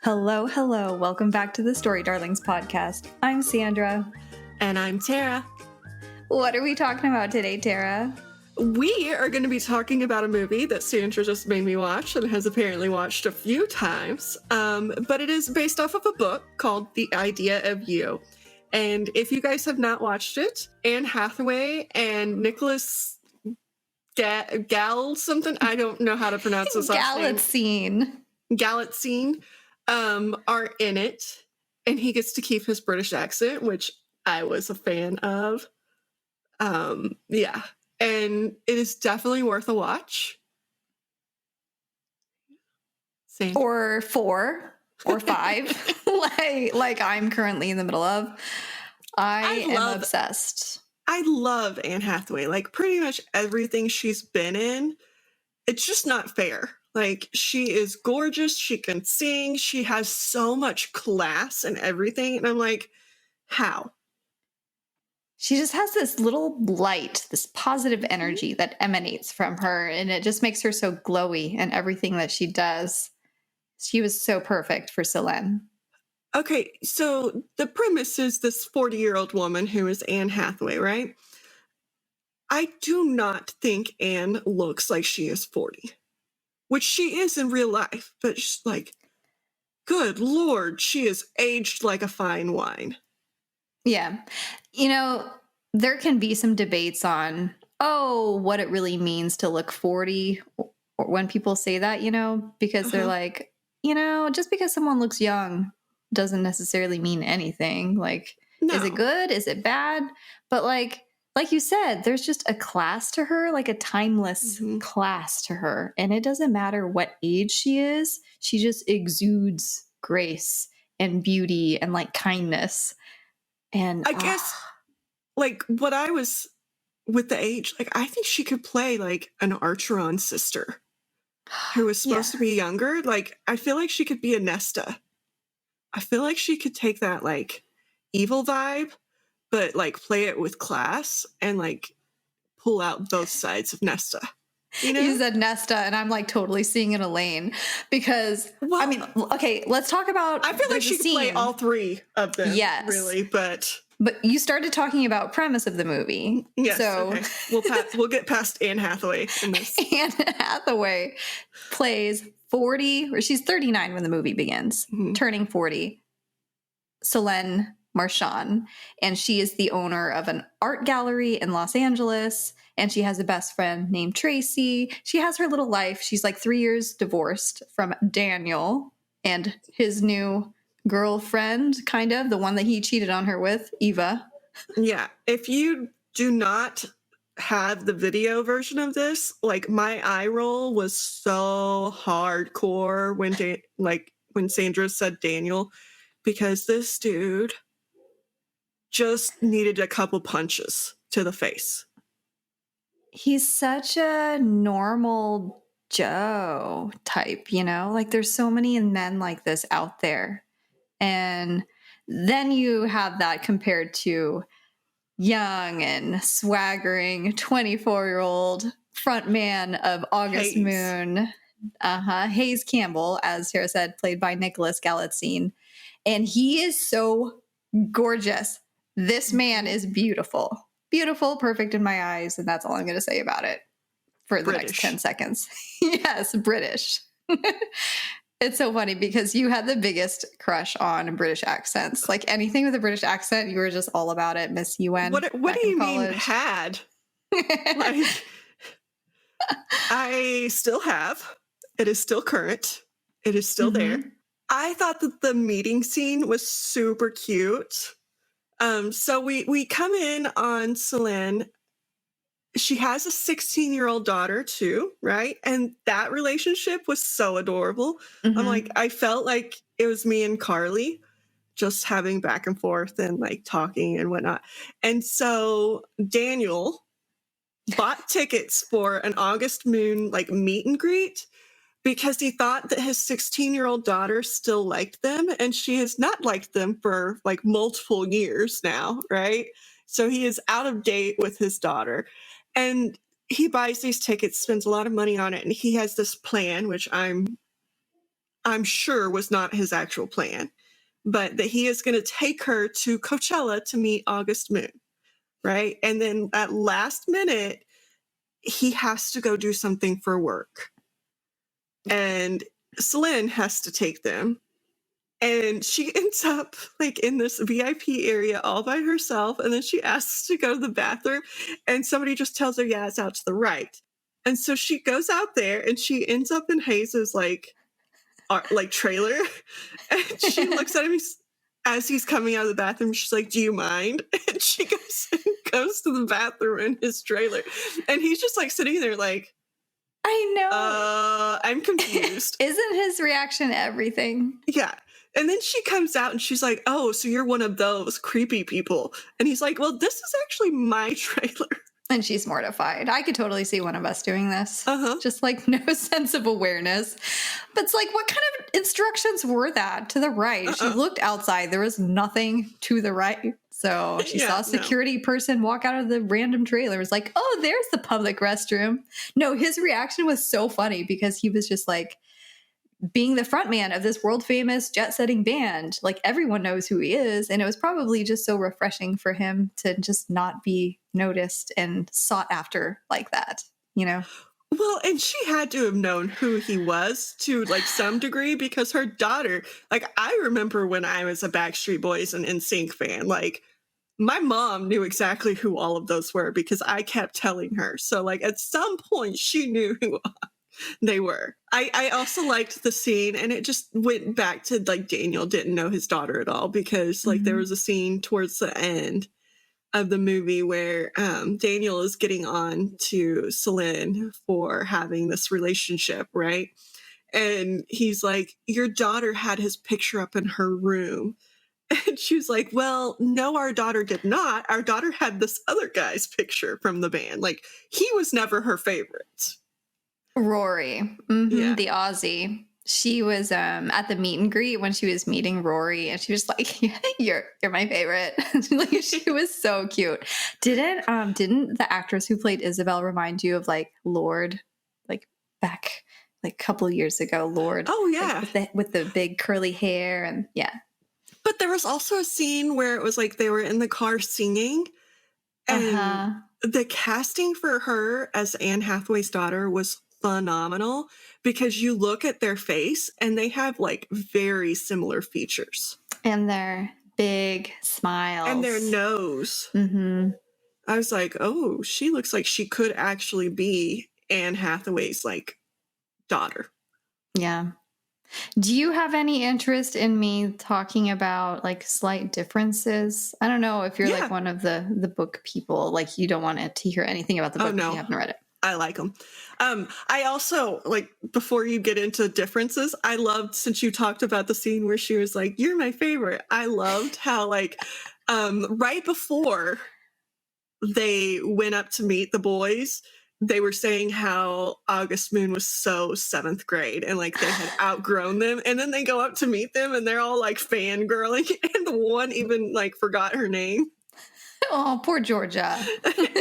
Hello, hello. Welcome back to the Story Darlings podcast. I'm Sandra. And I'm Tara. What are we talking about today, Tara? We are going to be talking about a movie that Sandra just made me watch and has apparently watched a few times. But it is based off of a book called The Idea of You. And if you guys have not watched it, Anne Hathaway and Nicholas something, I don't know how to pronounce his last name. Galitzine are in it, and he gets to keep his British accent, which I was a fan of. Yeah, and it is definitely worth a watch. Same. Or 4 or 5, like I'm currently in the middle of. I am obsessed. I love Anne Hathaway. Like, pretty much everything she's been in, it's just not fair. Like, she is gorgeous. She can sing. She has so much class and everything. And I'm like, how? She just has this little light, this positive energy that emanates from her. And it just makes her so glowy in everything that she does. She was so perfect for Solène. Okay, so the premise is this 40-year-old woman who is Anne Hathaway, right? I do not think Anne looks like she is 40, which she is in real life, but she's like, good Lord, she is aged like a fine wine. Yeah. You know, there can be some debates on, what it really means to look 40 or when people say that, because they're like, just because someone looks young doesn't necessarily mean anything. Like, no. Is it good? Is it bad? But like you said, there's just a class to her, like a timeless class to her. And it doesn't matter what age she is. She just exudes grace and beauty and like kindness. And I guess like what I was with the age, like I think she could play like an Archeron sister who was supposed to be younger. Like I feel like she could be a Nesta. I feel like she could take that like evil vibe, but like play it with class and like pull out both sides of Nesta. You said Nesta, and I'm like totally seeing in Elaine because I mean, okay, let's talk about. I feel like she could play all three of them. Yes, really, but you started talking about premise of the movie. Yes, so okay. We'll get past Anne Hathaway in this. Anne Hathaway plays 40, or she's 39 when the movie begins, turning 40. Solène Marchand, and she is the owner of an art gallery in Los Angeles, and she has a best friend named Tracy. She has her little life. She's like 3 years divorced from Daniel and his new girlfriend, kind of, the one that he cheated on her with, Eva. Yeah, if you do not have the video version of this, like my eye roll was so hardcore when Sandra said Daniel, because this dude just needed a couple punches to the face. He's such a normal Joe type, like there's so many men like this out there. And then you have that compared to young and swaggering 24-year-old frontman of August Moon, Hayes Campbell, as Tara said, played by Nicholas Galitzine. And he is so gorgeous. This man is beautiful. Beautiful, perfect in my eyes, and that's all I'm going to say about it for the next 10 seconds. Yes, British. It's so funny because you had the biggest crush on British accents. Like anything with a British accent, you were just all about it, Miss UN. What do you mean had? Like, I still have. It is still current. It is still there. I thought that the meeting scene was super cute. So we come in on Solène. She has a 16-year-old daughter too, right? And that relationship was so adorable. I'm like, I felt like it was me and Carly just having back and forth and like talking and whatnot. And so Daniel bought tickets for an August Moon like meet and greet because he thought that his 16-year-old daughter still liked them, and she has not liked them for like multiple years now, right? So he is out of date with his daughter. And he buys these tickets, spends a lot of money on it, and he has this plan, which I'm I'm sure was not his actual plan, but that he is going to take her to Coachella to meet August Moon, right? And then at last minute, he has to go do something for work. And Solène has to take them. And she ends up like in this VIP area all by herself. And then she asks to go to the bathroom. And somebody just tells her, yeah, it's out to the right. And so she goes out there and she ends up in Hayes's like trailer. And she looks at him as he's coming out of the bathroom. She's like, do you mind? And she goes to the bathroom in his trailer. And he's just like sitting there like, I know. I'm confused. Isn't his reaction everything? Yeah. And then she comes out and she's like, oh, so you're one of those creepy people. And he's like, well, this is actually my trailer. And she's mortified. I could totally see one of us doing this. Just like no sense of awareness. But it's like, what kind of instructions were that to the right? She looked outside. There was nothing to the right. So she saw a security person walk out of the random trailer. It was like, oh, there's the public restroom. No, his reaction was so funny because he was just like, being the frontman of this world famous jet setting band, like everyone knows who he is. And it was probably just so refreshing for him to just not be noticed and sought after like that, you know? Well, and she had to have known who he was to like some degree because her daughter, like I remember when I was a Backstreet Boys and NSYNC fan, like my mom knew exactly who all of those were because I kept telling her. So like at some point she knew who they were. I also liked the scene, and it just went back to like Daniel didn't know his daughter at all because like there was a scene towards the end of the movie where Daniel is getting on to Solène for having this relationship, right? And he's like, your daughter had his picture up in her room. And she was like, well, no, our daughter did not. Our daughter had this other guy's picture from the band. Like, he was never her favorite. Rory, the Aussie. She was at the meet and greet when she was meeting Rory, and she was like, "You're my favorite." Like she was so cute. Didn't the actress who played Isabel remind you of like Lorde, like back like a couple years ago? Lorde. Oh yeah, like, with the big curly hair and yeah. But there was also a scene where it was like they were in the car singing, and the casting for her as Anne Hathaway's daughter was phenomenal because you look at their face and they have like very similar features and their big smiles and their nose. I was like, oh, she looks like she could actually be Anne Hathaway's like daughter. Yeah. Do you have any interest in me talking about like slight differences? I don't know if you're like one of the book people, like you don't want to hear anything about the book if you haven't read it. I like them. I also, like, before you get into differences, I loved, since you talked about the scene where she was like, you're my favorite. I loved how, like, right before they went up to meet the boys, they were saying how August Moon was so 7th grade and, like, they had outgrown them. And then they go up to meet them and they're all, like, fangirling. And the one even, like, forgot her name. Oh, poor Georgia.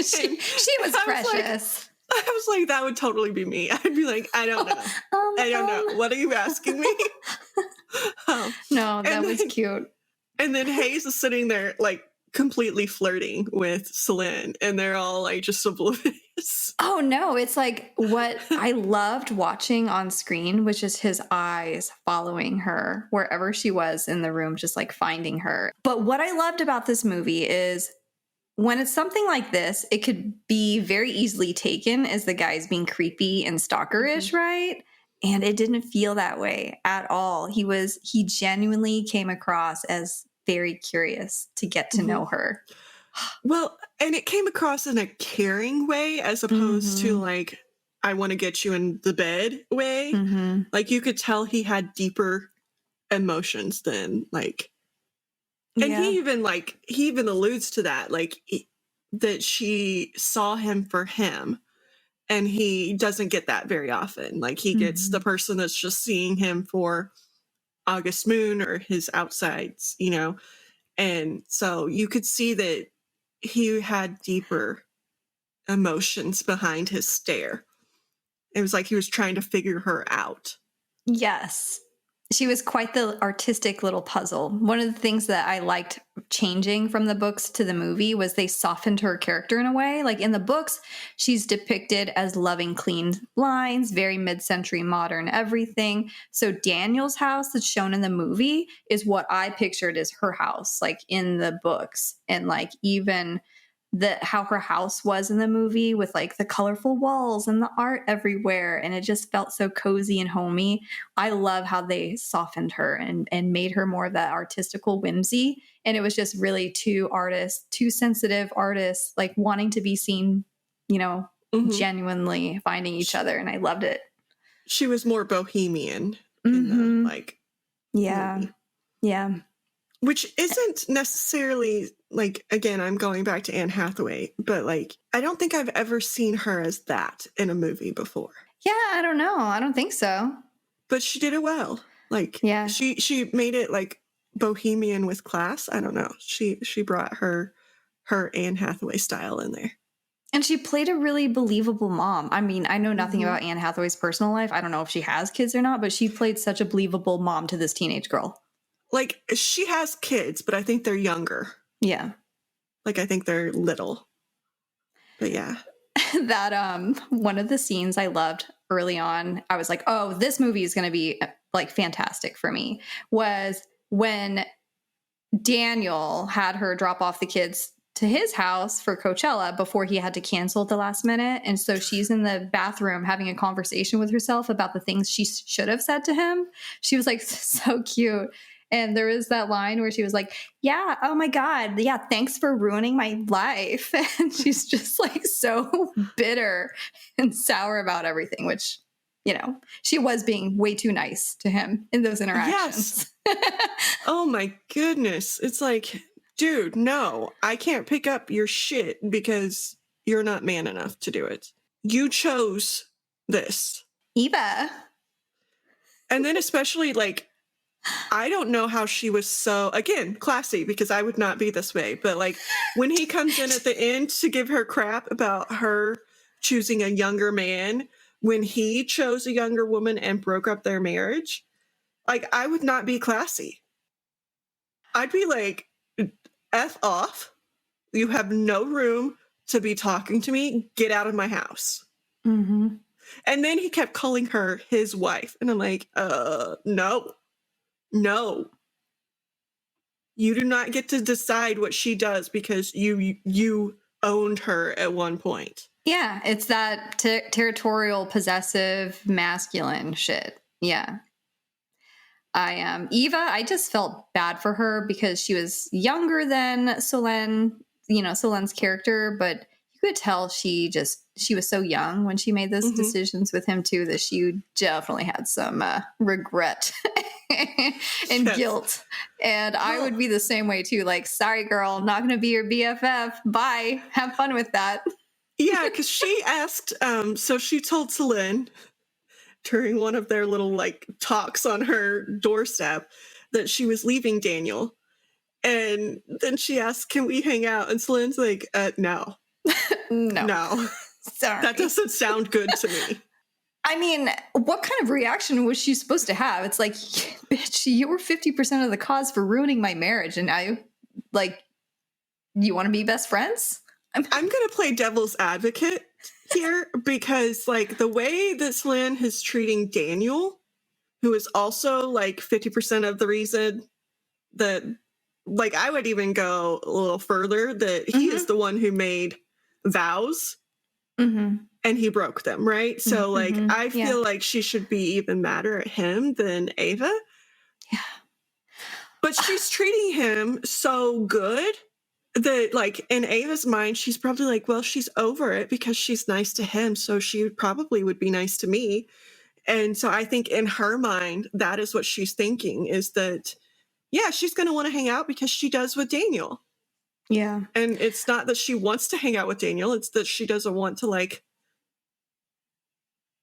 she was precious. I was like, that would totally be me. I'd be like, I don't know. I don't know. What are you asking me? No, that was cute. And then Hayes is sitting there, like, completely flirting with Solène, and they're all, like, just oblivious. Oh, no. It's like what I loved watching on screen, which is his eyes following her wherever she was in the room, just, like, finding her. But what I loved about this movie is when it's something like this, it could be very easily taken as the guy's being creepy and stalkerish, right? And it didn't feel that way at all. He genuinely came across as very curious to get to know her. Well, and it came across in a caring way as opposed to like, I want to get you in the bed way. Like you could tell he had deeper emotions than like, and he even alludes to that, like that she saw him for him, and he doesn't get that very often. Like he gets the person that's just seeing him for August Moon or his outsides, you know? And so you could see that he had deeper emotions behind his stare. It was like he was trying to figure her out. Yes. She was quite the artistic little puzzle. One of the things that I liked changing from the books to the movie was they softened her character in a way. Like in the books, she's depicted as loving clean lines, very mid-century modern everything. So Daniel's house that's shown in the movie is what I pictured as her house, like in the books. And like even how her house was in the movie with like the colorful walls and the art everywhere, and it just felt so cozy and homey. I love how they softened her and made her more of that artistical whimsy, and it was just really two sensitive artists like wanting to be seen, genuinely finding each other, and I loved it. She was more bohemian in the like movie. Yeah. Which isn't necessarily, like, again, I'm going back to Anne Hathaway, but, like, I don't think I've ever seen her as that in a movie before. Yeah, I don't know. I don't think so. But she did it well. Like, yeah. She made it, like, bohemian with class. I don't know. She brought her Anne Hathaway style in there. And she played a really believable mom. I mean, I know nothing about Anne Hathaway's personal life. I don't know if she has kids or not, but she played such a believable mom to this teenage girl. Like, she has kids, but I think they're younger. Yeah. Like, I think they're little. But yeah. That, one of the scenes I loved early on, I was like, oh, this movie is going to be, like, fantastic for me, was when Daniel had her drop off the kids to his house for Coachella before he had to cancel at the last minute. And so she's in the bathroom having a conversation with herself about the things she should have said to him. She was, like, so cute. And there was that line where she was like, yeah, oh my God. Yeah, thanks for ruining my life. And she's just like so bitter and sour about everything, which, she was being way too nice to him in those interactions. Yes. Oh my goodness. It's like, dude, no, I can't pick up your shit because you're not man enough to do it. You chose this. Eva. And then especially like, I don't know how she was so, again, classy, because I would not be this way. But like when he comes in at the end to give her crap about her choosing a younger man, when he chose a younger woman and broke up their marriage, like I would not be classy. I'd be like, F off. You have no room to be talking to me. Get out of my house. Mm-hmm. And then he kept calling her his wife. And I'm like, no. No. You do not get to decide what she does because you owned her at one point. Yeah, it's that territorial, possessive, masculine shit. Yeah. Eva, I just felt bad for her because she was younger than Solène, Solène's character, but you could tell she was so young when she made those decisions with him too, that she definitely had some regret and guilt. And I would be the same way too. Like, sorry, girl, not going to be your BFF. Bye. Have fun with that. Yeah, because she asked, so she told Solène during one of their little like talks on her doorstep that she was leaving Daniel. And then she asked, can we hang out? And Solène's like, no. No. Sorry. That doesn't sound good to me. I mean, what kind of reaction was she supposed to have? It's like, bitch, you were 50% of the cause for ruining my marriage. And now, like, you want to be best friends? I'm going to play devil's advocate here because, like, the way that Solène is treating Daniel, who is also, like, 50% of the reason that, like, I would even go a little further, that he is the one who made vows and he broke them, right? So, like, I feel like she should be even madder at him than Ava. Yeah. But she's treating him so good that, like, in Ava's mind, she's probably like, well, she's over it because she's nice to him, so she probably would be nice to me. And so I think in her mind, that is what she's thinking, is that, yeah, she's going to want to hang out because she does with Daniel. Yeah. And it's not that she wants to hang out with Daniel, it's that she doesn't want to, like,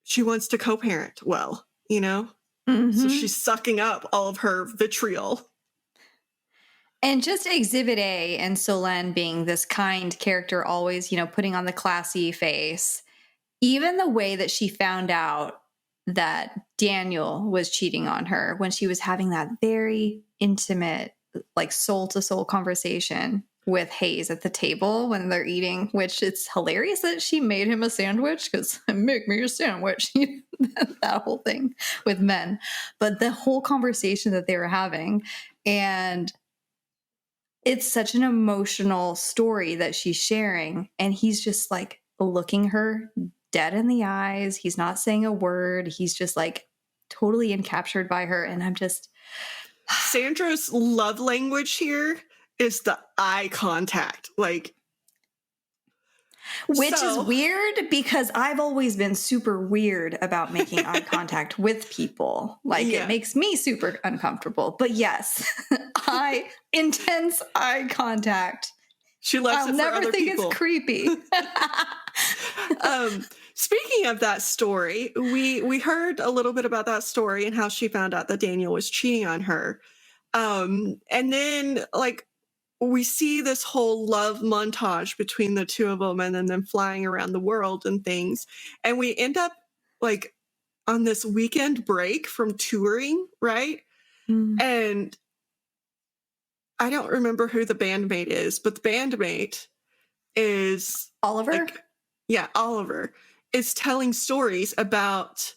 she wants to co-parent well, So she's sucking up all of her vitriol. And just Exhibit A and Solène being this kind character, always, putting on the classy face. Even the way that she found out that Daniel was cheating on her when she was having that very intimate, like soul to soul conversation with Hayes at the table when they're eating, which it's hilarious that she made him a sandwich because make me a sandwich, that whole thing with men. But the whole conversation that they were having, and it's such an emotional story that she's sharing. And he's just like looking her dead in the eyes. He's not saying a word. He's just like totally encaptured by her. And I'm just. Sandra's love language here is the eye contact. Like, which is weird because I've always been super weird about making eye contact with people. Like it makes me super uncomfortable. But yes, intense eye contact. She loves it for other people. I'll never think it's creepy. Speaking of that story, we heard a little bit about that story and how she found out that Daniel was cheating on her. And then like we see this whole love montage between the two of them and then them flying around the world and things. And we end up like on this weekend break from touring, right? Mm. And I don't remember who the bandmate is, but the bandmate is Oliver. Like, yeah, Oliver is telling stories about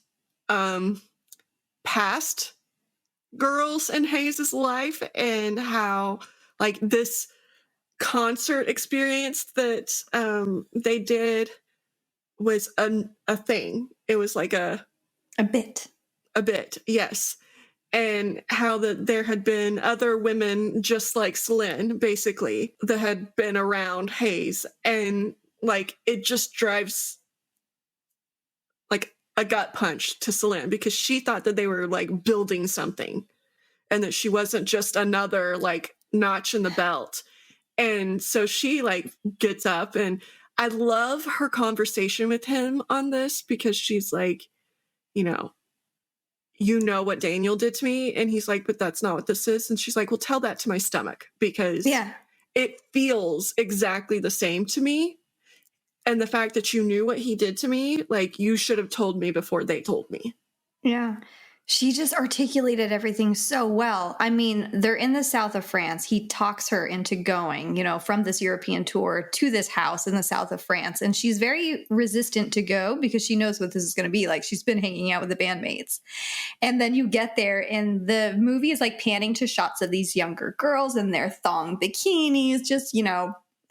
past girls in Hayes's life and how like this concert experience that they did was a thing. It was like a bit, yes. And how there had been other women just like Solène, basically, that had been around Hayes. And like, it just drives like a gut punch to Solène because she thought that they were like building something and that she wasn't just another like notch in the belt. And so she like gets up, and I love her conversation with him on this because she's like, you know what Daniel did to me? And he's like, but that's not what this is. And she's like, well, tell that to my stomach because it feels exactly the same to me. And the fact that you knew what he did to me, like you should have told me before they told me. Yeah. She just articulated everything so well. I mean, they're in the south of France. He talks her into going, from this European tour to this house in the south of France. And she's very resistant to go because she knows what this is going to be like. She's been hanging out with the bandmates. And then you get there and the movie is like panning to shots of these younger girls in their thong bikinis, just,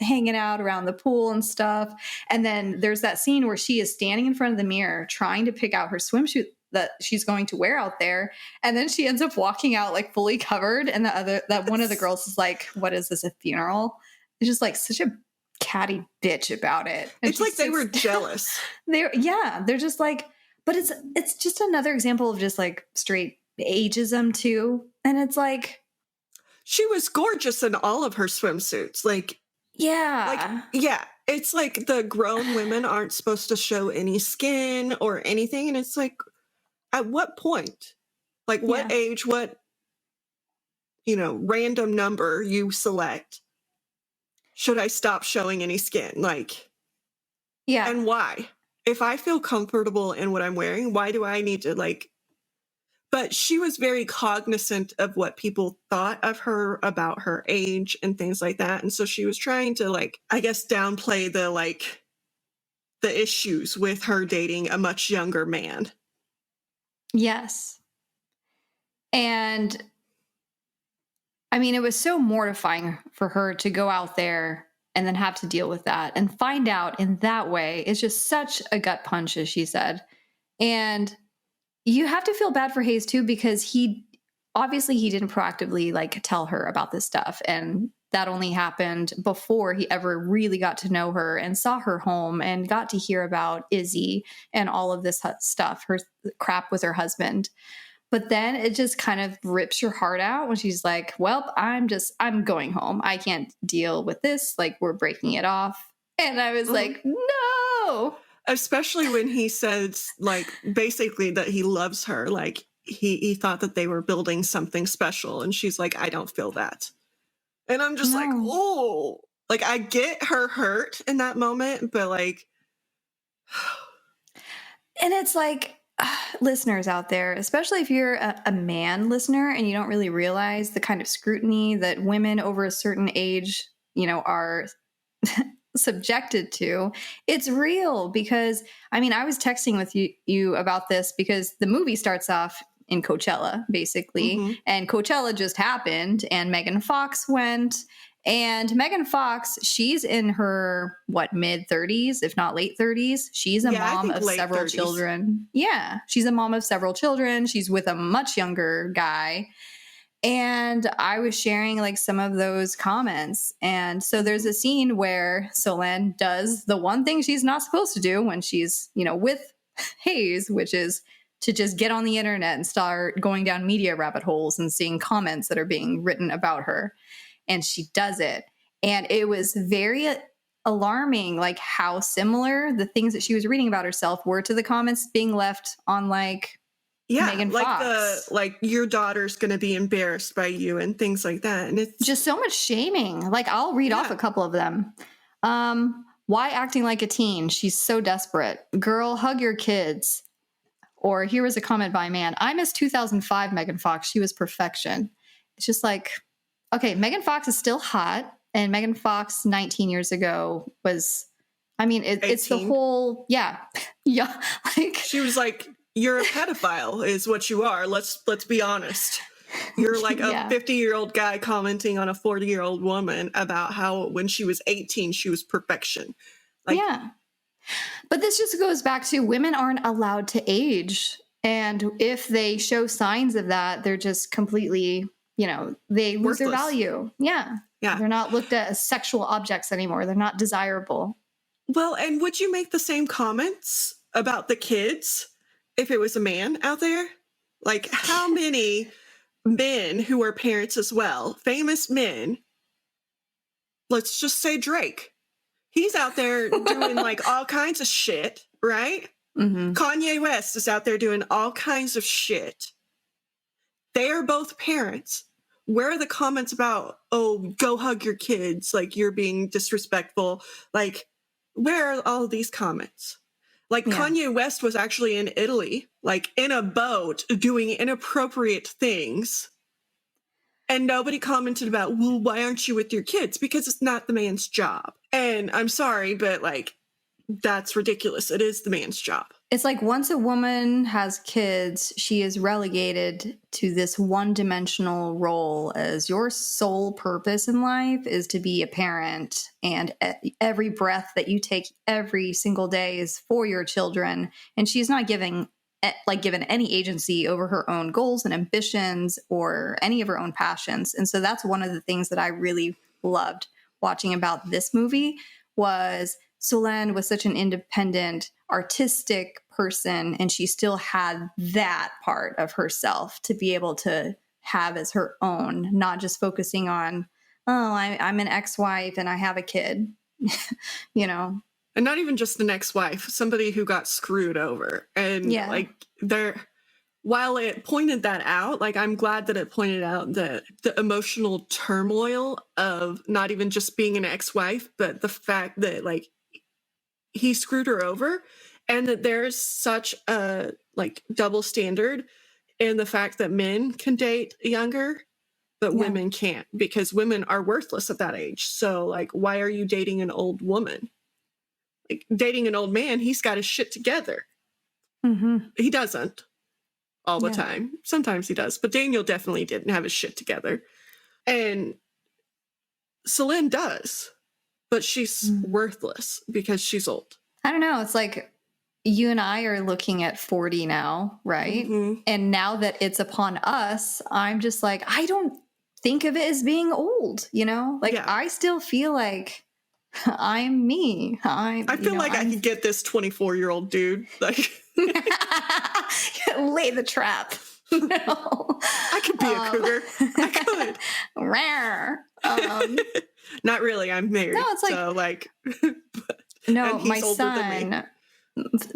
hanging out around the pool and stuff. And then there's that scene where she is standing in front of the mirror trying to pick out her swimsuit that she's going to wear out there. And then she ends up walking out like fully covered. And one of the girls is like, what is this, a funeral? It's just like such a catty bitch about it. And it's like they were jealous. They're just like, but it's just another example of just like straight ageism too. And it's like, she was gorgeous in all of her swimsuits. Like, it's like the grown women aren't supposed to show any skin or anything. And it's like, at what point? Like what age, what, random number you select, should I stop showing any skin? Like, and why? If I feel comfortable in what I'm wearing, why do I need to like, but she was very cognizant of what people thought of her about her age and things like that. And so she was trying to like, I guess, downplay the issues with her dating a much younger man. Yes. And I mean, it was so mortifying for her to go out there and then have to deal with that and find out in that way. It's just such a gut punch, as she said. And you have to feel bad for Hayes too, because he didn't proactively like tell her about this stuff. And that only happened before he ever really got to know her and saw her home and got to hear about Izzy and all of this stuff, her crap with her husband. But then it just kind of rips your heart out when she's like, well, I'm going home. I can't deal with this. Like, we're breaking it off. And I was like, no. Especially when he says, like, basically that he loves her. Like, he thought that they were building something special. And she's like, I don't feel that. And I'm just like, oh. Like, I get her hurt in that moment, but like. And it's like, listeners out there, especially if you're a man listener and you don't really realize the kind of scrutiny that women over a certain age, are subjected to, it's real. Because I was texting with you about this because the movie starts off in Coachella, basically, and Coachella just happened, and Megan Fox went. And Megan Fox, she's in her, mid 30s, if not late 30s. She's a mom of several 30s. children. Yeah, she's a mom of several children. She's with a much younger guy. And I was sharing like some of those comments. And so there's a scene where Solène does the one thing she's not supposed to do when she's, with Hayes, which is to just get on the internet and start going down media rabbit holes and seeing comments that are being written about her. And she does it. And it was very alarming, like how similar the things that she was reading about herself were to the comments being left on Megan Fox. Like your daughter's going to be embarrassed by you and things like that. And it's just so much shaming. Like I'll read off a couple of them. Why acting like a teen? She's so desperate. Girl, hug your kids. Or here was a comment by a man. I miss 2005 Megan Fox. She was perfection. It's just like, okay, Megan Fox is still hot, and Megan Fox 19 years ago was, it's the whole, yeah. Like she was like, you're a pedophile is what you are. Let's be honest. You're like a 50-year-old guy commenting on a 40-year-old woman about how when she was 18, she was perfection. Yeah. But this just goes back to women aren't allowed to age. And if they show signs of that, they're just completely, they lose their value. Yeah. They're not looked at as sexual objects anymore. They're not desirable. Well, and would you make the same comments about the kids if it was a man out there? Like how many men who are parents as well, famous men, let's just say Drake. He's out there doing like all kinds of shit, right? Mm-hmm. Kanye West is out there doing all kinds of shit. They are both parents. Where are the comments about, oh, go hug your kids, like you're being disrespectful? Like, where are all these comments? Like Kanye West was actually in Italy, like in a boat doing inappropriate things. And nobody commented about, well, why aren't you with your kids? Because it's not the man's job. And I'm sorry, but like, that's ridiculous. It is the man's job. It's like once a woman has kids, she is relegated to this one-dimensional role as your sole purpose in life is to be a parent. And every breath that you take every single day is for your children. And she's not given any agency over her own goals and ambitions or any of her own passions. And so that's one of the things that I really loved watching about this movie was Solène was such an independent, artistic person, and she still had that part of herself to be able to have as her own, not just focusing on, oh, I'm an ex-wife and I have a kid, And not even just an ex-wife, somebody who got screwed over. And while it pointed that out, like I'm glad that it pointed out the emotional turmoil of not even just being an ex-wife, but the fact that like he screwed her over, and that there's such a like double standard in the fact that men can date younger, but women can't, because women are worthless at that age. So like, why are you dating an old woman? Like dating an old man, he's got his shit together. Mm-hmm. He doesn't all the time. Sometimes he does, but Daniel definitely didn't have his shit together. And Solène does, but she's worthless because she's old. I don't know. It's like you and I are looking at 40 now, right? Mm-hmm. And now that it's upon us, I'm just like, I don't think of it as being old, I still feel like I'm me. I feel like I could get this 24-year-old dude. Like lay the trap. I could be a cougar. I could. Rare. Not really. I'm married. No, it's like, so like no, my son,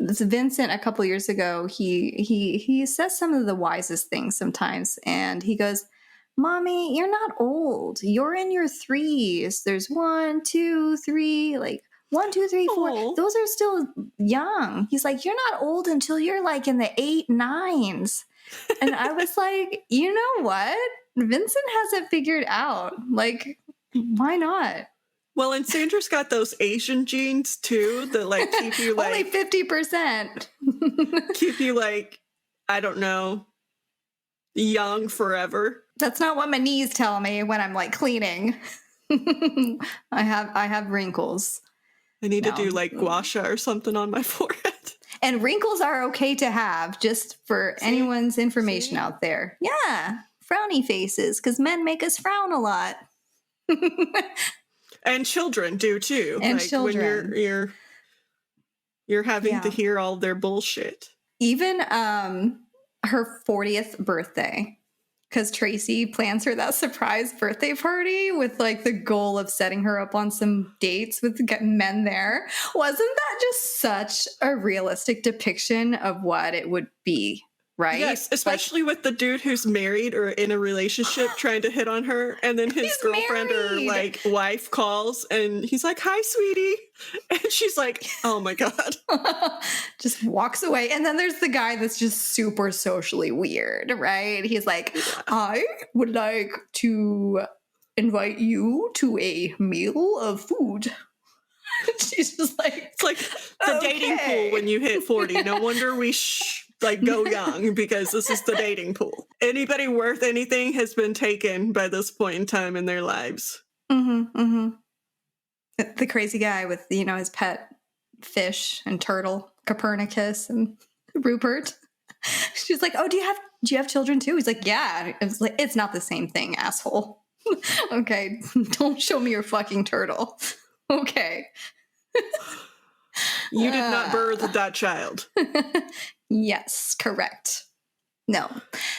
Vincent, a couple years ago, he says some of the wisest things sometimes, and he goes, "Mommy, you're not old. You're in your 3s. There's 1, 2, 3. Like 1, 2, 3, 4. Aw. Those are still young. He's like, you're not old until you're like in the 8, 9s. And I was like, you know what? Vincent has it figured out. Like, why not? Well, and Sandra's got those Asian genes too that like keep you like only 50%. keep you like, I don't know, young forever. That's not what my knees tell me when I'm like cleaning. I have wrinkles. I need to do like gua sha or something on my forehead. And wrinkles are okay to have, just for anyone's information out there. Yeah, frowny faces, because men make us frown a lot. And children do too. And like children. when you're having to hear all their bullshit. Even her 40th birthday, because Tracy plans her that surprise birthday party with like the goal of setting her up on some dates with men there. Wasn't that just such a realistic depiction of what it would be, right? Yes, especially with the dude who's married or in a relationship trying to hit on her, and then his girlfriend or like wife calls and he's like, "Hi, sweetie." And she's like, "Oh my God." Just walks away. And then there's the guy that's just super socially weird, right? He's like, I would like to invite you to a meal of food. She's just like, it's like the dating pool when you hit 40. No wonder we like go young, because this is the dating pool. Anybody worth anything has been taken by this point in time in their lives. Mm-hmm, mm-hmm. The crazy guy with, you know, his pet fish and turtle, Copernicus and Rupert. She's like, "Oh, do you have children too?" He's like, "Yeah." It's like, it's not the same thing, asshole. Okay, don't show me your fucking turtle. Okay. You did not birth that child. Yes, correct. No.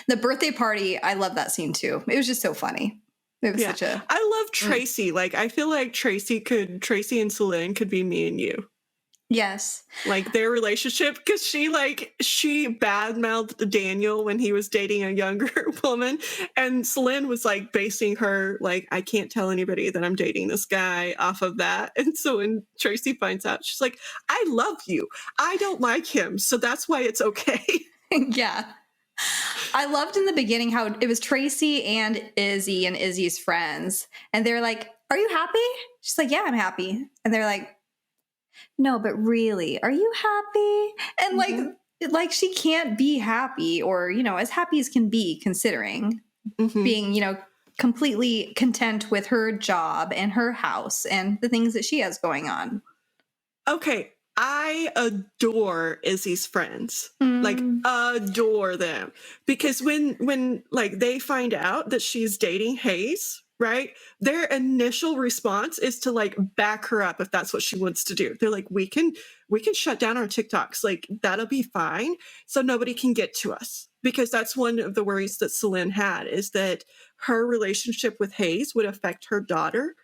The birthday party, I love that scene too. It was just so funny. It was such a... I love Tracy. Like, I feel like Tracy and Solène could be me and you. Yes. Like, their relationship, because she badmouthed Daniel when he was dating a younger woman, and Solène was like basing her, like, I can't tell anybody that I'm dating this guy off of that. And so when Tracy finds out, she's like, I love you. I don't like him, so that's why it's okay. Yeah. I loved in the beginning how it was Tracy and Izzy and Izzy's friends. And they're like, "Are you happy?" She's like, "Yeah, I'm happy." And they're like, "No, but really, are you happy?" And like she can't be happy, or, you know, as happy as can be, considering being, you know, completely content with her job and her house and the things that she has going on. Okay. I adore Izzy's friends. Like, adore them. Because when like they find out that she's dating Hayes, right? Their initial response is to like back her up if that's what she wants to do. They're like, we can shut down our TikToks. Like, that'll be fine. So nobody can get to us. Because that's one of the worries that Solène had, is that her relationship with Hayes would affect her daughter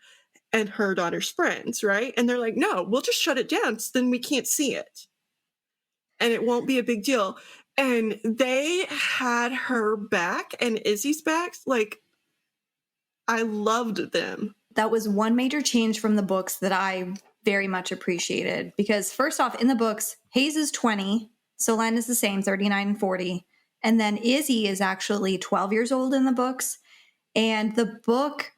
and her daughter's friends, right? And they're like, no, we'll just shut it down so then we can't see it. And it won't be a big deal. And they had her back and Izzy's back. Like, I loved them. That was one major change from the books that I very much appreciated. Because first off, in the books, Hayes is 20. Solène is the same, 39 and 40. And then Izzy is actually 12 years old in the books. And the book,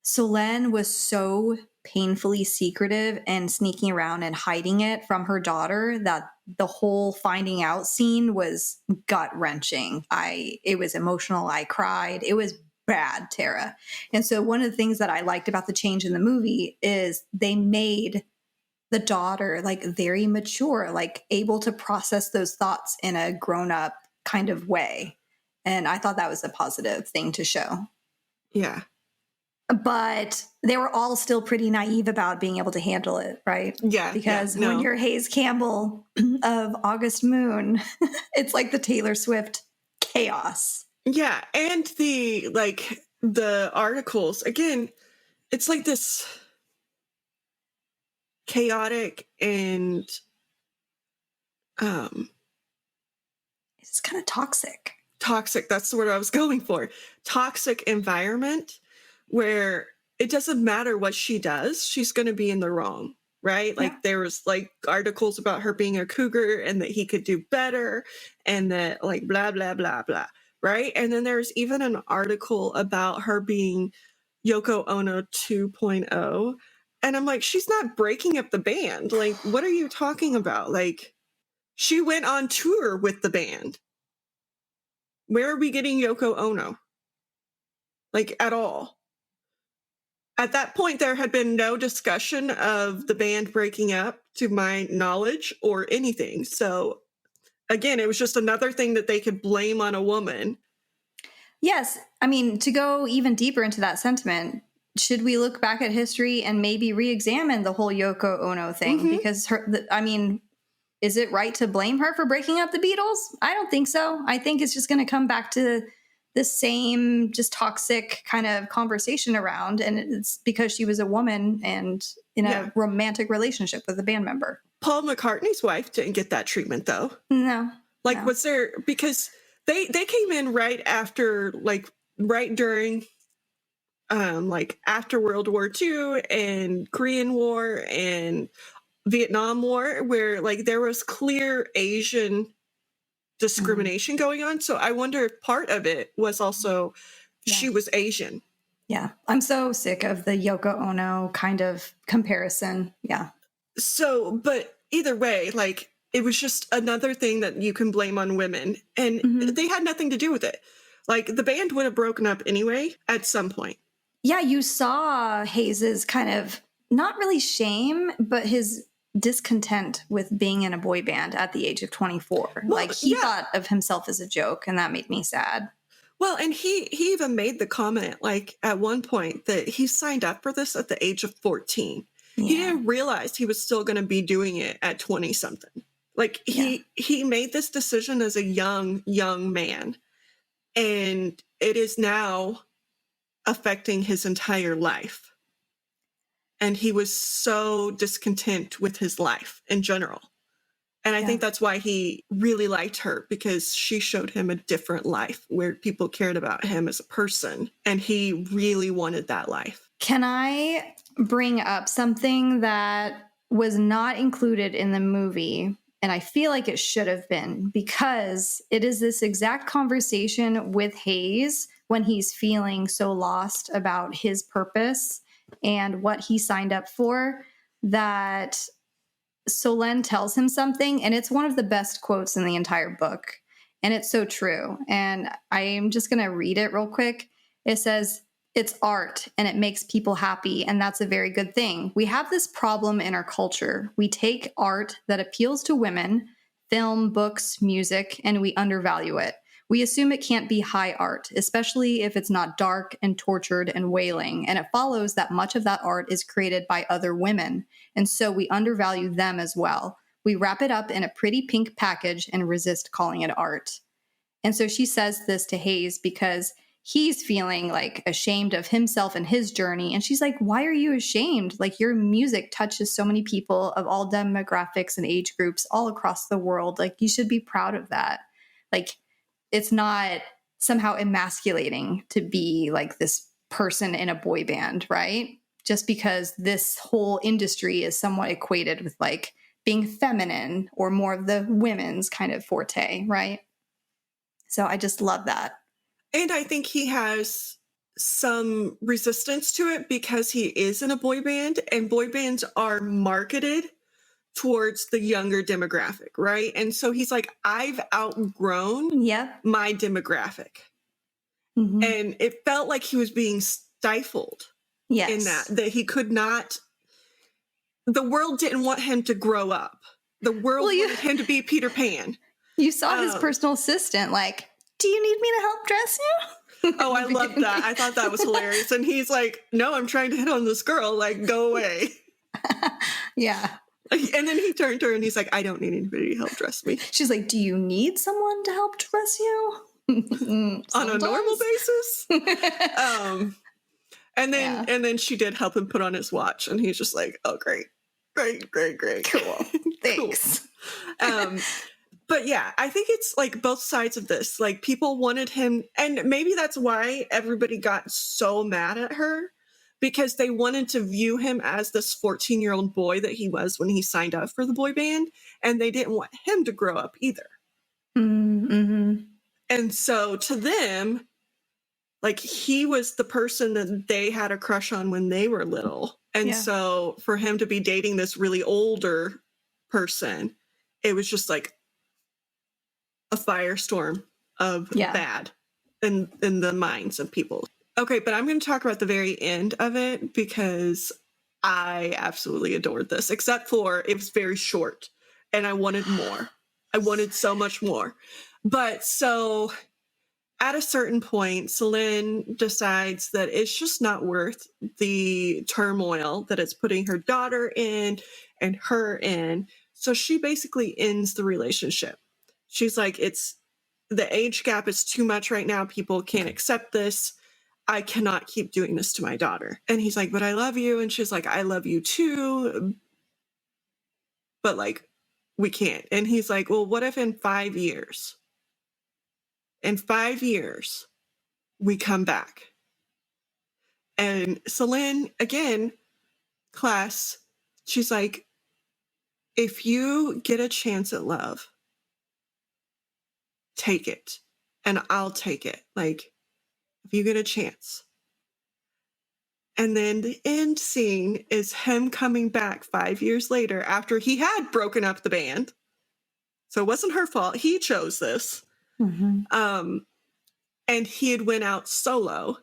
Solène was so painfully secretive and sneaking around and hiding it from her daughter that the whole finding out scene was gut-wrenching. It was emotional. I cried. It was bad, Tera. And so one of the things that I liked about the change in the movie is they made the daughter like very mature, like able to process those thoughts in a grown-up kind of way. And I thought that was a positive thing to show. Yeah. But they were all still pretty naive about being able to handle it, right? Yeah. Because when you're Hayes Campbell of August Moon, it's like the Taylor Swift chaos. Yeah. And the articles, again, it's like this chaotic and it's kind of toxic. Toxic, that's the word I was going for. Toxic environment where it doesn't matter what she does, she's going to be in the wrong. right? Yeah. Like there was like articles about her being a cougar and that he could do better and that like blah, blah, blah, blah, right? And then there's even an article about her being Yoko Ono 2.0. And I'm like, she's not breaking up the band. Like, what are you talking about? Like, she went on tour with the band. Where are we getting Yoko Ono? Like, at all. At that point, there had been no discussion of the band breaking up, to my knowledge, or anything. So, again, it was just another thing that they could blame on a woman. Yes. I mean, to go even deeper into that sentiment, should we look back at history and maybe re-examine the whole Yoko Ono thing? Mhm. Because is it right to blame her for breaking up the Beatles? I don't think so. I think it's just going to come back to the same just toxic kind of conversation around. And it's because she was a woman and in a romantic relationship with a band member. Paul McCartney's wife didn't get that treatment, though. No. Like, no. was there, because they came in right after, like, right during, like, after World War II and Korean War and Vietnam War, where, like, there was clear Asian discrimination going on. So I wonder if part of it was also she was Asian. Yeah. I'm so sick of the Yoko Ono kind of comparison. Yeah. So, but either way, like, it was just another thing that you can blame on women. And they had nothing to do with it. Like, the band would have broken up anyway at some point. Yeah, you saw Hayes's kind of, not really shame, but his discontent with being in a boy band at the age of 24. Well, like, he thought of himself as a joke, and that made me sad. Well, and he even made the comment, like, at one point that he signed up for this at the age of 14. Yeah. He didn't realize he was still going to be doing it at 20-something. Like, he made this decision as a young man, and it is now affecting his entire life. And he was so discontent with his life in general. And I think that's why he really liked her, because she showed him a different life where people cared about him as a person. And he really wanted that life. Can I bring up something that was not included in the movie? And I feel like it should have been, because it is this exact conversation with Hayes when he's feeling so lost about his purpose and what he signed up for, that Solène tells him something, and it's one of the best quotes in the entire book. And it's so true. And I am just going to read it real quick. It says, "It's art and it makes people happy. And that's a very good thing. We have this problem in our culture. We take art that appeals to women, film, books, music, and we undervalue it. We assume it can't be high art, especially if it's not dark and tortured and wailing. And it follows that much of that art is created by other women. And so we undervalue them as well. We wrap it up in a pretty pink package and resist calling it art." And so she says this to Hayes because he's feeling like ashamed of himself and his journey. And she's like, "Why are you ashamed? Like, your music touches so many people of all demographics and age groups all across the world. Like, you should be proud of that. Like, it's not somehow emasculating to be like this person in a boy band, right? Just because this whole industry is somewhat equated with like being feminine or more of the women's kind of forte, right? So I just love that. And I think he has some resistance to it because he is in a boy band, and boy bands are marketed towards the younger demographic, right? And so he's like, I've outgrown my demographic. And it felt like he was being stifled in that he could not, the world didn't want him to grow up. The world wanted him to be Peter Pan. You saw his personal assistant like, "Do you need me to help dress you?" Oh, I love that. I thought that was hilarious. And he's like, "No, I'm trying to hit on this girl. Like, go away." Yeah. And then he turned to her and he's like, "I don't need anybody to help dress me." She's like, "Do you need someone to help dress you?" On a normal basis. And then she did help him put on his watch, and he's just like, "Oh, great. Cool. Thanks. Cool. But yeah, I think it's like both sides of this. Like, people wanted him, and maybe that's why everybody got so mad at her, because they wanted to view him as this 14-year-old boy that he was when he signed up for the boy band, and they didn't want him to grow up either. Mm-hmm. And so to them, like, he was the person that they had a crush on when they were little. And so for him to be dating this really older person, it was just like a firestorm of bad in the minds of people. Okay, but I'm going to talk about the very end of it because I absolutely adored this, except for it was very short and I wanted more. I wanted so much more. But so at a certain point, Solène decides that it's just not worth the turmoil that it's putting her daughter in and her in. So she basically ends the relationship. She's like, the age gap is too much right now. People can't accept this. I cannot keep doing this to my daughter. And he's like, but I love you. And she's like, I love you too. But like, we can't. And he's like, well, what if in 5 years? In 5 years, we come back. And Solène, again, class, she's like, if you get a chance at love, take it. And I'll take it. Like, if you get a chance. And then the end scene is him coming back 5 years later after he had broken up the band. So it wasn't her fault. He chose this. Mm-hmm. And he had went out solo.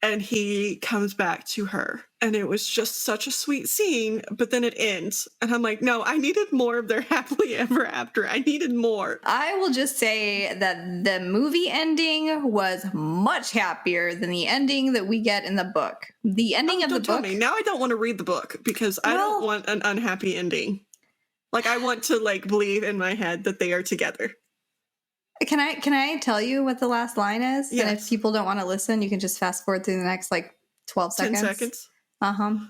And he comes back to her. And it was just such a sweet scene. But then it ends. And I'm like, no, I needed more of their happily ever after. I needed more. I will just say that the movie ending was much happier than the ending that we get in the book. The ending of the book. Don't tell me. Now I don't want to read the book because I don't want an unhappy ending. Like, I want to like believe in my head that they are together. Can I tell you what the last line is? Yes. And if people don't want to listen, you can just fast forward through the next like 12 seconds. 10 seconds.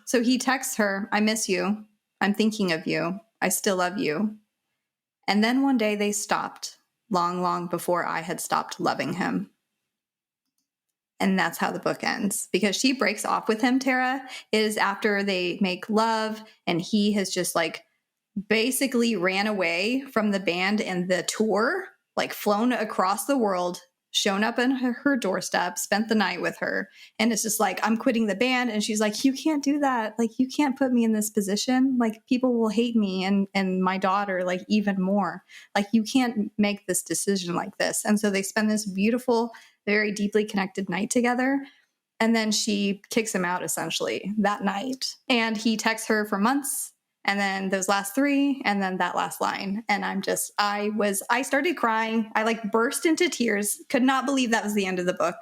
So he texts her, I miss you. I'm thinking of you. I still love you. And then one day they stopped, long, long before I had stopped loving him. And that's how the book ends. Because she breaks off with him, Tera. It is after they make love and he has just like basically ran away from the band and the tour, like flown across the world, shown up on her doorstep, spent the night with her. And it's just like, I'm quitting the band. And she's like, you can't do that. Like, you can't put me in this position. Like, people will hate me and my daughter, like, even more. Like, you can't make this decision like this. And so they spend this beautiful, very deeply connected night together. And then she kicks him out essentially that night. And he texts her for months. And then those last 3, and then that last line. And I started crying. I like burst into tears. Could not believe that was the end of the book.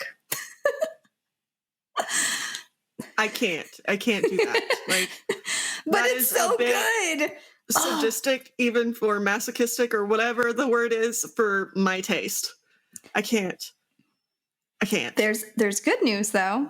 I can't do that. Like, but it's so good. Sadistic, even for masochistic or whatever the word is for my taste. I can't. There's good news though.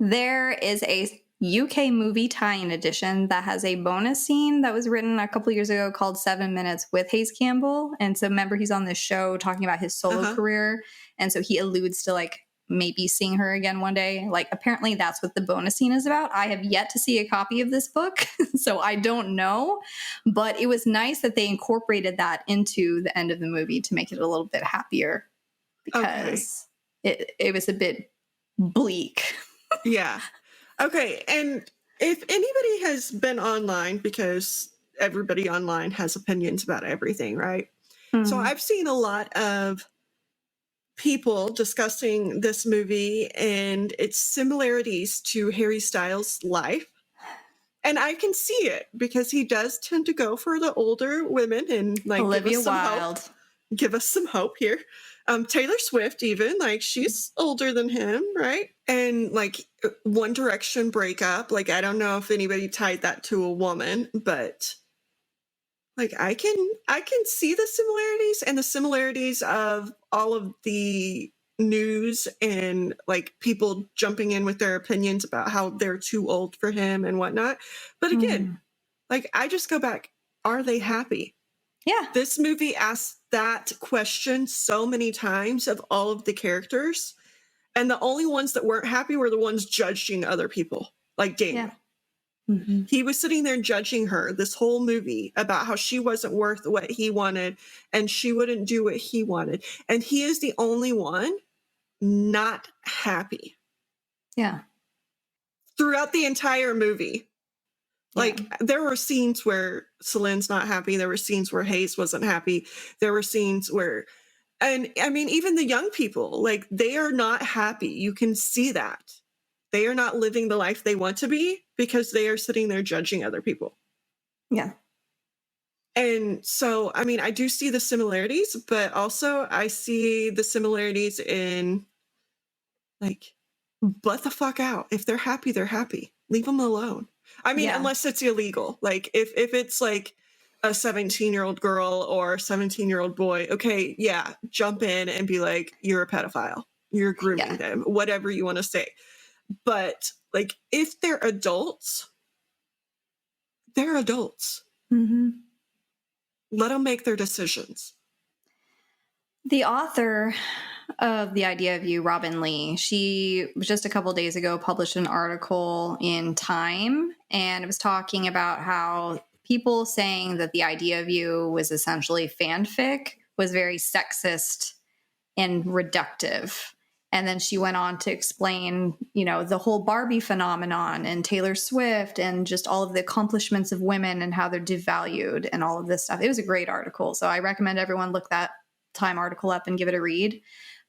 There is a UK movie tie-in edition that has a bonus scene that was written a couple years ago called 7 Minutes with Hayes Campbell. And so remember, he's on this show talking about his solo career. And so he alludes to like maybe seeing her again one day. Like, apparently that's what the bonus scene is about. I have yet to see a copy of this book, so I don't know. But it was nice that they incorporated that into the end of the movie to make it a little bit happier because it was a bit bleak. Yeah. Okay, and if anybody has been online, because everybody online has opinions about everything, right? Mm-hmm. So I've seen a lot of people discussing this movie and its similarities to Harry Styles' life. And I can see it because he does tend to go for the older women and like Olivia Wilde. Give us some hope here. Taylor Swift, even, like, she's older than him, right? And like One Direction breakup, like, I don't know if anybody tied that to a woman, but like I can see the similarities and the similarities of all of the news and like people jumping in with their opinions about how they're too old for him and whatnot. But again, like, I just go back, are they happy? Yeah. This movie asks that question so many times of all of the characters. And the only ones that weren't happy were the ones judging other people, like Daniel. Yeah. Mm-hmm. He was sitting there judging her this whole movie about how she wasn't worth what he wanted and she wouldn't do what he wanted. And he is the only one not happy. Yeah. Throughout the entire movie. Like, there were scenes where Solène's not happy. There were scenes where Hayes wasn't happy. There were scenes where, and I mean, even the young people, like, they are not happy. You can see that. They are not living the life they want to be because they are sitting there judging other people. Yeah. And so, I mean, I do see the similarities, but also I see the similarities in, like, butt the fuck out. If they're happy, they're happy. Leave them alone. I mean, unless it's illegal. Like, if it's like a 17-year-old girl or a 17-year-old boy, okay, yeah, jump in and be like, you're a pedophile. You're grooming them, whatever you want to say. But, like, if they're adults, they're adults. Mm-hmm. Let them make their decisions. The author of The Idea of You, Robinne Lee, she just a couple days ago published an article in Time, and it was talking about how people saying that The Idea of You was essentially fanfic was very sexist and reductive. And then she went on to explain, you know, the whole Barbie phenomenon and Taylor Swift and just all of the accomplishments of women and how they're devalued and all of this stuff. It was a great article. So I recommend everyone look that Time article up and give it a read.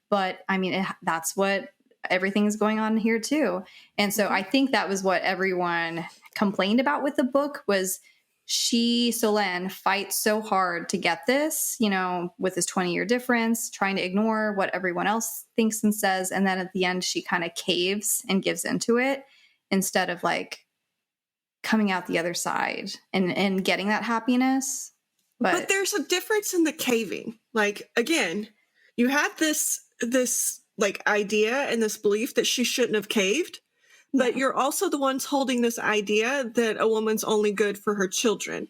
But I mean, that's what everything's going on here too. And so I think that was what everyone complained about with the book was Solène fights so hard to get this, you know, with this 20-year difference, trying to ignore what everyone else thinks and says. And then at the end, she kind of caves and gives into it instead of like coming out the other side and getting that happiness. But there's a difference in the caving. Like, again, you had this like idea and this belief that she shouldn't have caved, but you're also the ones holding this idea that a woman's only good for her children.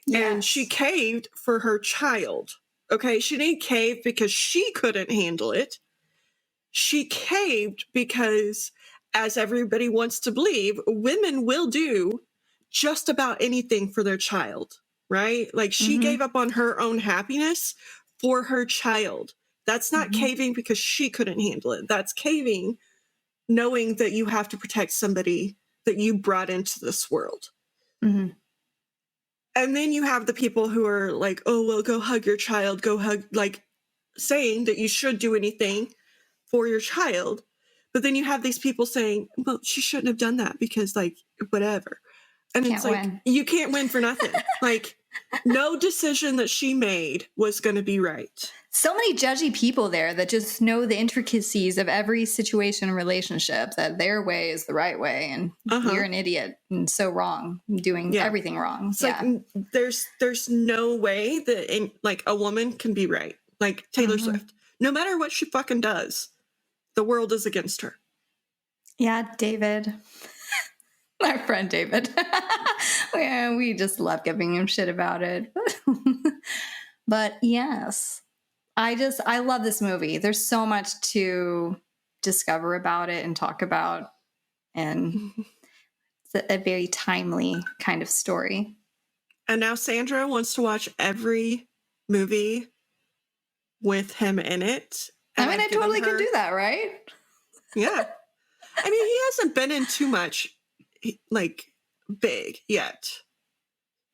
Yes. And she caved for her child. Okay, she didn't cave because she couldn't handle it. She caved because, as everybody wants to believe, women will do just about anything for their child. Right? Like she gave up on her own happiness for her child. That's not caving because she couldn't handle it. That's caving knowing that you have to protect somebody that you brought into this world. Mm-hmm. And then you have the people who are like, oh, well, go hug your child, go hug, like saying that you should do anything for your child. But then you have these people saying, well, she shouldn't have done that because like, whatever. And it's like, you can't win for nothing. Like, no decision that she made was going to be right. So many judgy people there that just know the intricacies of every situation and relationship, that their way is the right way. And you're an idiot and so wrong, doing everything wrong. It's like, there's no way that like a woman can be right. Like Taylor Swift, no matter what she fucking does, the world is against her. Yeah, David. Our friend David. We just love giving him shit about it. But yes, I love this movie. There's so much to discover about it and talk about. And it's a very timely kind of story. And now Sandra wants to watch every movie with him in it. I mean, I totally can do that, right? Yeah. I mean, he hasn't been in too much like big yet.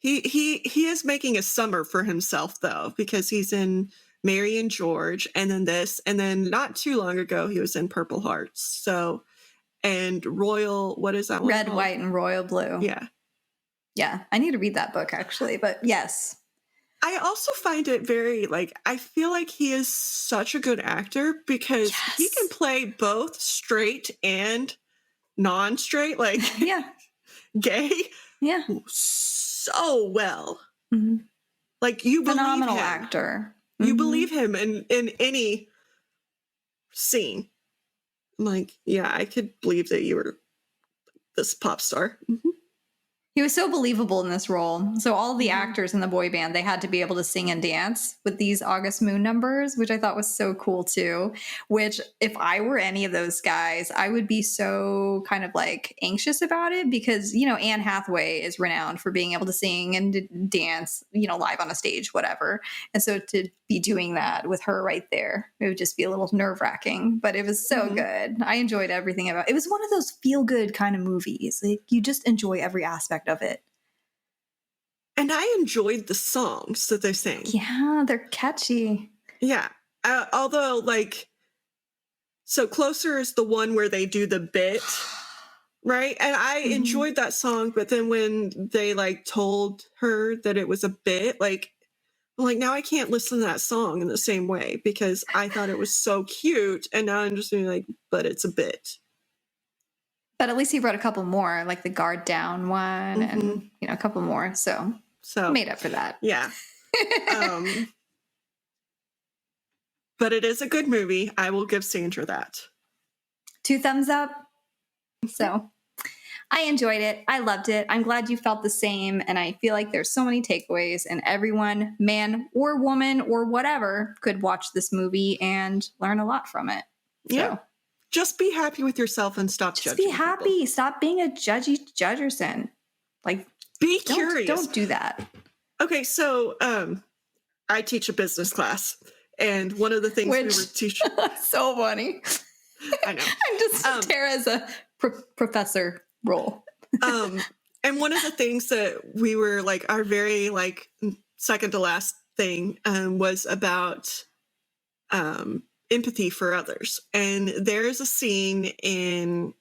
He is making a summer for himself though, because he's in Mary and George and then this, and then not too long ago he was in Purple Hearts. So, and Royal, what is that one Red, called? White, and Royal Blue. Yeah. Yeah. I need to read that book actually, but yes. I also find it very like, I feel like he is such a good actor because he can play both straight and non-straight, like gay, so well. Like you believe phenomenal him. Actor. You believe him in any scene. I'm like, yeah, I could believe that you were this pop star. He was so believable in this role. So all the actors in the boy band, they had to be able to sing and dance with these August Moon numbers, which I thought was so cool too. Which if I were any of those guys, I would be so kind of like anxious about it because, you know, Anne Hathaway is renowned for being able to sing and dance, you know, live on a stage, whatever. And so to be doing that with her right there, it would just be a little nerve wracking, but it was so good. I enjoyed everything about it. It was one of those feel good kind of movies. Like you just enjoy every aspect of it. And I enjoyed the songs that they sang. Yeah, they're catchy. Yeah. Although, like, so Closer is the one where they do the bit, right? And I enjoyed that song, but then when they, like, told her that it was a bit, like, now I can't listen to that song in the same way because I thought it was so cute, and now I'm just being like, but it's a bit. But at least he wrote a couple more, like the Guard Down one and, you know, a couple more. So made up for that. Yeah. But it is a good movie. I will give Sandra that. 2 thumbs up. So I enjoyed it. I loved it. I'm glad you felt the same. And I feel like there's so many takeaways, and everyone, man or woman or whatever, could watch this movie and learn a lot from it. Yeah. So, just be happy with yourself and stop judging. Just be happy. People. Stop being a judgy judgerson. Like, be curious. Don't do that. Okay, so I teach a business class, and one of the things we were teaching. So funny. I know. I'm just Tera's a professor role. And one of the things that we were like, our very like second to last thing was about empathy for others. And there's a scene in,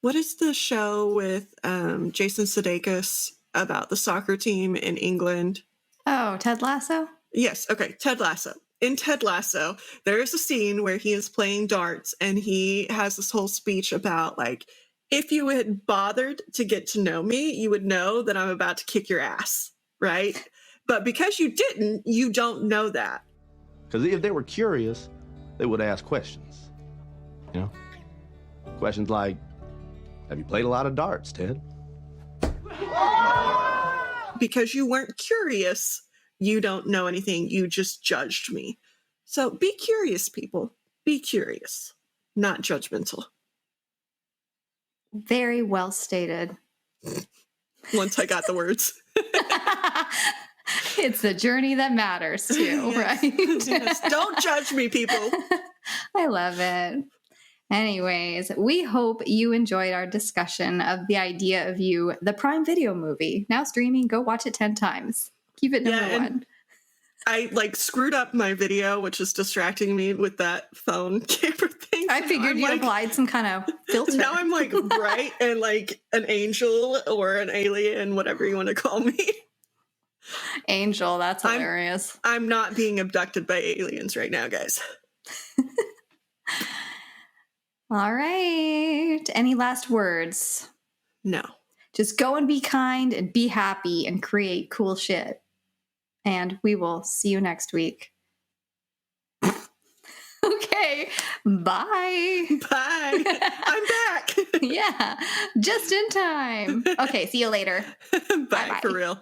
what is the show with Jason Sudeikis about the soccer team in England? Oh, Ted Lasso? Yes. Okay. Ted Lasso. In Ted Lasso, there is a scene where he is playing darts and he has this whole speech about like, if you had bothered to get to know me, you would know that I'm about to kick your ass, right? But because you didn't, you don't know that. Because if they were curious, they would ask questions. You know? Questions like, have you played a lot of darts, Ted? Because you weren't curious, you don't know anything. You just judged me. So be curious, people. Be curious, not judgmental. Very well stated. Once I got the words. It's the journey that matters too, yes. Right? Yes. Don't judge me, people. I love it. Anyways, we hope you enjoyed our discussion of the idea of You, the Prime Video movie. Now streaming, go watch it 10 times. Keep it number one. I like screwed up my video, which is distracting me with that phone camera thing. I figured you applied some kind of filter. Now I'm like bright and like an angel or an alien, whatever you want to call me. Angel, that's hilarious. I'm not being abducted by aliens right now, guys. All right. Any last words? No. Just go and be kind and be happy and create cool shit. And we will see you next week. Okay. Bye. Bye. I'm back. Yeah. Just in time. Okay. See you later. Bye. For real.